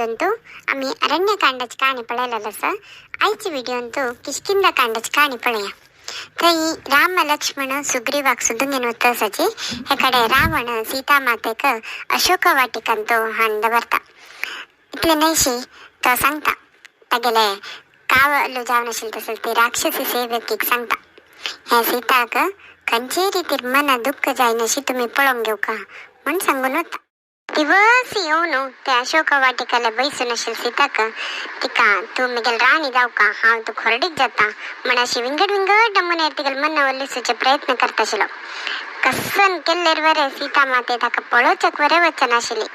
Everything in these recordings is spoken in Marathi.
अंतू आम्ही अरण्यकांडाची कहाणी पळयलेलं आसा. आयची व्हिडिओ अंतू किष्किंधा कांडाची कहाणी पळया. थंय राम लक्ष्मण सुग्रीवाक सोदून घेवन वता आसाची. हे कಡೆ रावण सीता मातेक अशोक वाटिकान तो हाण दवरता. इतले न्हयशी तो सांगता तागेले कावलो जावन आशिल्ली तसली ती राक्षसी सेवकीक सांगता, हे सीताक खंयचे रितीर मना दुःख जायनाशी तुमी पळोवन घेवका म्हण सांगून वता. दिवस येवन त्या अशोक वाटिकाला बैसून आशिल्ली सीताक तिका तू म्हगेल राणी जावका, हांव तुका होरडीक जाता म्हण अशी विंगड विंगड नमुन्यार तिगेल मन ओलिसूचे प्रयत्न करता आशिल्लो. कसन केल्लेर वरे सीता माते ताका पळोवचेक वरे वचनाशिल्ली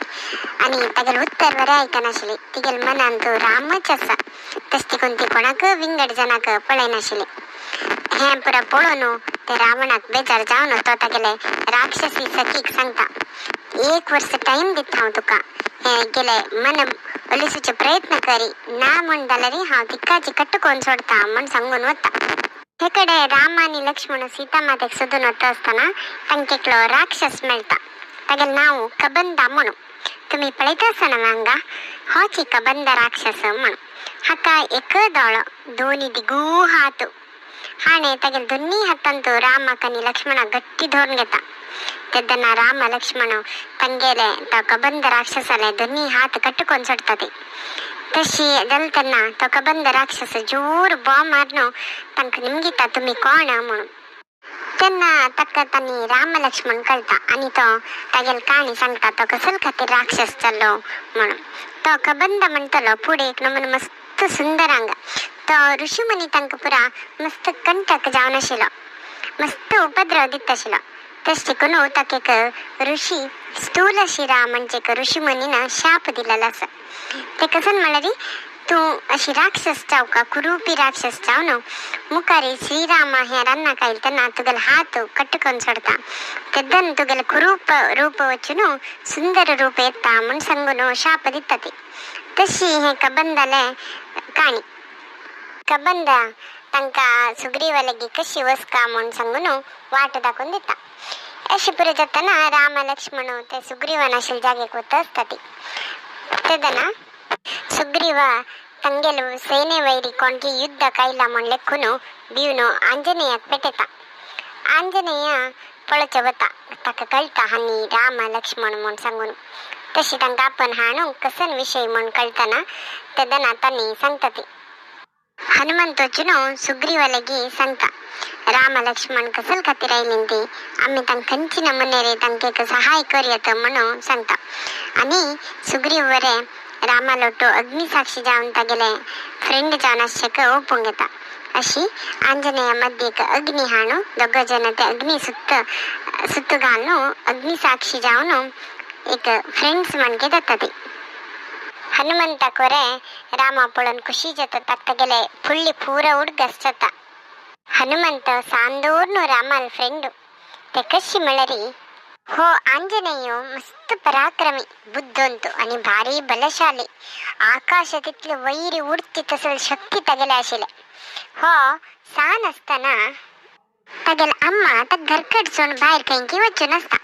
आनी तागेल उत्तर वरे आयकनाशिल्ली. तिगेल मनान तू रामच आसा तश तिकून ती कोणाक विंगड जनाक पळयनाशिल्ली. हें पुरा पळोवन ते रावणाक बेजार जावन तो तागेले राक्षसी सखीक सांगता, 1 वर्ष टाइम दिता हांव तुका, हे गेले मन ओलिसूचे प्रयत्न करी ना म्हण जाल्यार हांव तिकाची कट्टकोवन सोडता म्हण सांगून वता. हे कಡೆ राम आनी लक्ष्मण सीता मातेक सोदून वता आसतना तांकां एकलो राक्षस मेळटा. तागेलें नांव कबंदा म्हणून. तुमी पळयता आसतना हांगा होच कबंद राक्षस म्हण. हाका एक दोळो, दोनी दिगू हात. हाणें तागेले दोनी हातान तो रामाक आनी लक्ष्मणाक गट्टी धरून घेता. तेदना राम लक्ष्मण ತಂಗೇಲೆ तो कबंद राक्षसाले दोनी हात कट्टुकोन सोडता. तशी जाल तेन्ना तो कबंद राक्षस जोर बॉ मारनो तांकां निमगिता तुमी कोण म्हणून. तेन्ना ताका तांणी राम लक्ष्मण कळटा आनी तो तागेली काणी सांगता तो कसल खातीर राक्षस जाल्लो म्हणून. तो कबंद म्हणटलो फुडें एक नमुनो मस्त सुंदर अंग. तो ऋषिमुनी तांकां पुरा मस्त कंटक जावन आशिल्लो, मस्त उपद्रव दिता आशिल्लो. तश देखून ताका एक ऋषी स्थूल शिरा म्हणजे एक ऋषिमुनीन शाप दिलेलो आसा. ते कसन म्हळ्यार तूं अशी राक्षस जावका, कुरूपी राक्षस जावन मुखारी श्रीराम हे रानाक आयले तेन्ना तुगेले हात कट्टकोन सोडता. तेदन तुगेले कुरूप रूप वचून सुंदर रूप येता म्हण सांगून शाप दिता ती. तशी हे कबंदाले काणी. कबंद तांकां सुग्रीवा लेगी कशी वचका म्हण सांगून वाट दाखोवन दिता. अशें पुरो जातना राम लक्ष्मण ते सुग्रीवान आशिल्ले जागेक वता आसता ती. तेदना सुग्रीवा ತಂಗೆಲು ಸೇನೆ ವೈರಿ ಕೊಂಡ್ಗೆ ಯುದ್ಧ ಕೈಲ ಮೊಣ್ಲೆಕ್ಕುನು ಬೀವನು ಆಂಜನೇಯಕ್ಕೆ ಪೆಟ್ಟೆತ. ಆಂಜನೇಯ पळोवचें वता ताका कळटा हानी राम लक्ष्मण म्हूण सांगून. तशी तांकां आपण हाणूंक कसन विशय म्हूण कळटना तेदना तांणी सांगता ती. हनुमंत वचून सुग्रीवा लेगी सांगता, राम लक्ष्मण कसल खातीर आयलीं ती, आमी तांकां खंयची नमुने तांकां एक सहाय करयत म्हणून सांगता. आनी सुग्रीव वरे रामा लोटो अग्नी साक्षी जावन तागेले फ्रेंड जावन आसचेक ओपूंक घेता. अशी आंजनेय मध्य एक अग्नी हाणू दोग जन ते अग्नी सुत्त घालून अग्नी साक्षी जावन एक फ्रेंड्स म्हणके जाता ती. हनुमंताक वरे रामा पळोवन खुशी जाता. तागेले फुल्ली पूर उडगस जाता. हनुमंत सांदोर्नु रामाल फ्रेंड. ते कशी म्हळ्यार हो आंजनेय मस्त पराक्रमी, बुद्धंतु आणि भारी बलशाली. आकाशात इतले वैरी उडती तसल शक्ती तागेले आशिल्ले. हो सान आसतना तागेले अम्मा ताका घर कडसून भायर खंयकी वचून आसता.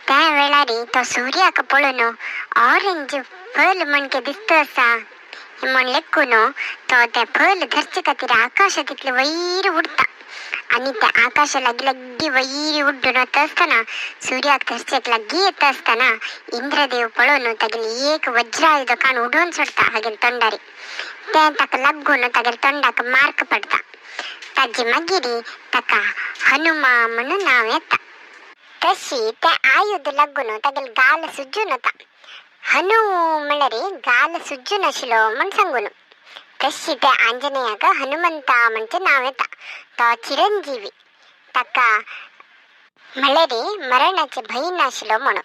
त्या वेळार तो सूर्याक पळोवन ऑरेंज फल म्हणके दिसता आसा म्हण लेखून तो ते फल धरचे खातीर आकाशात इतले वैर उडता. आणि त्या आकाशा लागी लग्गी वैरी उड्डून वता आसतना सूर्याक धरचेक लागी येता आसतना इंद्रदेव पळोवन तागेली एक वज्रायुध कान उडोवन सोडता हागेल तोंडारी. ते ताका लागून तागेले तोंडाक मार्क पडटा. ताजे मागीर ताका हनुमा म्हणून नांव येता. तशी ते आयुध लागून तागेले गाल सुजून वता. हनु म्हळ्यार गाल सुजून आशिल्लो म्हण सांगून. तशी ते आंजनेयाक हनुमंता म्हणचे नाव येता. तो चिरंजीवी. ताका म्हळ्यार मरणाचे भय नाशिल्लो म्हणून.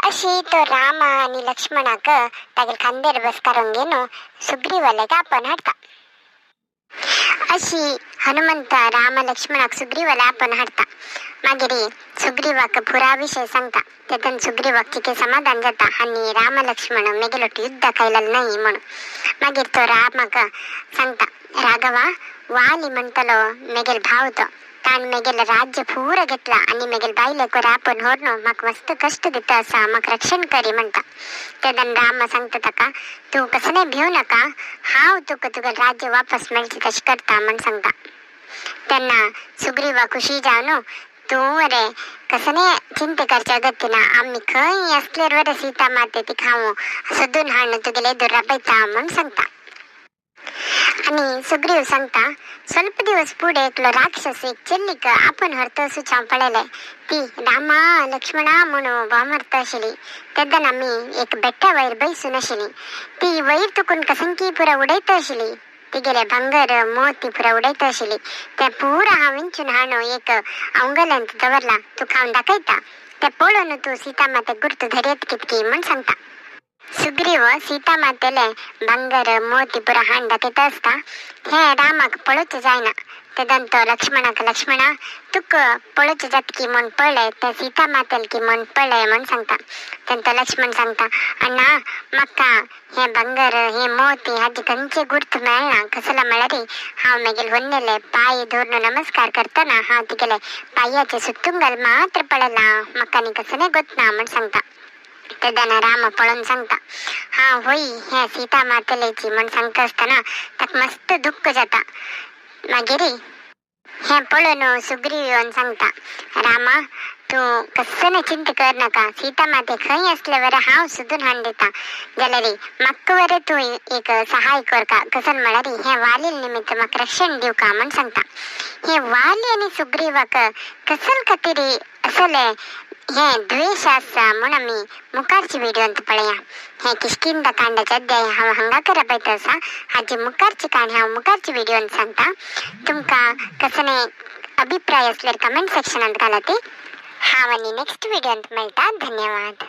अशी तो राम आनी लक्ष्मणाक तागेले खांद्यार बसकारून घेवन सुग्रीवालेक आपण हाडता. अशी हनुमंत राम लक्ष्मणाक सुग्रीवाले आपण हाडता. मागीर सुग्रीवाक पुरा विषय सांगता. तेदन सुग्रीवाक तिके समाधान जाता आनी राम लक्ष्मण मेगेलोट युद्ध कयलेलें न्हय म्हणून. मागीर तो रामाक सांगता, राघवा वाली म्हणटलो मेगेल भाव तो ताण मेगेल राज्य पूर घेतला आणि मेगेल बायलेको रापून होरनो म्हाका मस्त कष्ट दिता असा म्हाका रक्षण करी म्हणटा. तेदन राम सांगता ताका तू कसले भिवू नका, हांव तुका राज्य वापस मेळची तशें करता म्हण सांगता. तेन्ना सुग्रीवा खुशी जावन तू रे कसले चिंते करचे अगत्य ना, आम्ही खंय असल्यार वरे सीता माते ती खावू सोदून हाडून तुगेले एदूर राबयता म्हण सांगता. आणि सुग्रीव सांगता ಸ್ವಲ್ಪ दिवस पुढे एकलो राक्षस एक चेल्लीक आपण हरत सुचाव पडले. ती रामा लक्ष्मणा म्हणून वामरता आशिल्ली. तेदन आम्ही एक बेट्टा वयर बैसून आशिल्ली. ती वयर तुकून कसंकी पुरा उडयता आशिल्ली. तिगेले भांगर मोती पुरा उडयता आशिल्ली. ते पुरा हांव विंचून हाडून एक अंगलांत दवरला, तू खावन दाखयता. ते पळोवन तू सीता माते गुर्तू धरयत कितकी म्हण सांगता. सुग्रीव सीता मातेले भांगर मोती पुरा हाण दाखयता आसता हे रामाक पळोवचें जायना. तेदन तो लक्ष्मणा तुक पळोवचें जातकी म्हूण पळय, ते सीता मातेल की म्हूण पळय म्हण सांगता. तेन्ना तो लक्ष्मण सांगता अण्णा म्हाका हे भांगर हे मोती हाजी खंयचे गुर्त मेळना. कसला म्हळ्यार हांव मेगेल वन्नेले पांय धरून नमस्कार करतना हांव तिगेले पांयाचे सुतुंगल मात्र पळयला, म्हाका आनी कसलें गोतना म्हण सांगता. तेदन राम पळोवन सांगता हा होय हे सीता मातेलेची म्हण सांगता आसतना ताका मस्त दुःख जाता. मागीर हे पळोवन सुग्रीव येवन सांगता रामा तू कसले चिंता कर नाका, सीता माते खंय असले वरे हांव सोदून हाडून दिता. जाल्यार म्हाका वरे तू एक सहाय कर का, कसन म्हळ्यार हे वालील निमित्त म्हाका रक्षण दिव का म्हण सांगता. हे वाली आणि सुग्रीवाक कसल खातीर असले हे द्वेष आसा म्हूण आमी मुखारची व्हिडिओंत पळया. हे किष्किंधा कांडाचे अध्याय हांव हांगा करपयता आसा. हाजी मुखारची काणी हांव मुखारची व्हिडिओंत सांगता. तुमकां कसले अभिप्राय असल्यार कमेंट सेक्शनांत घालात. हांव आनी नेक्स्ट व्हिडिओंत मेळटा. धन्यवाद.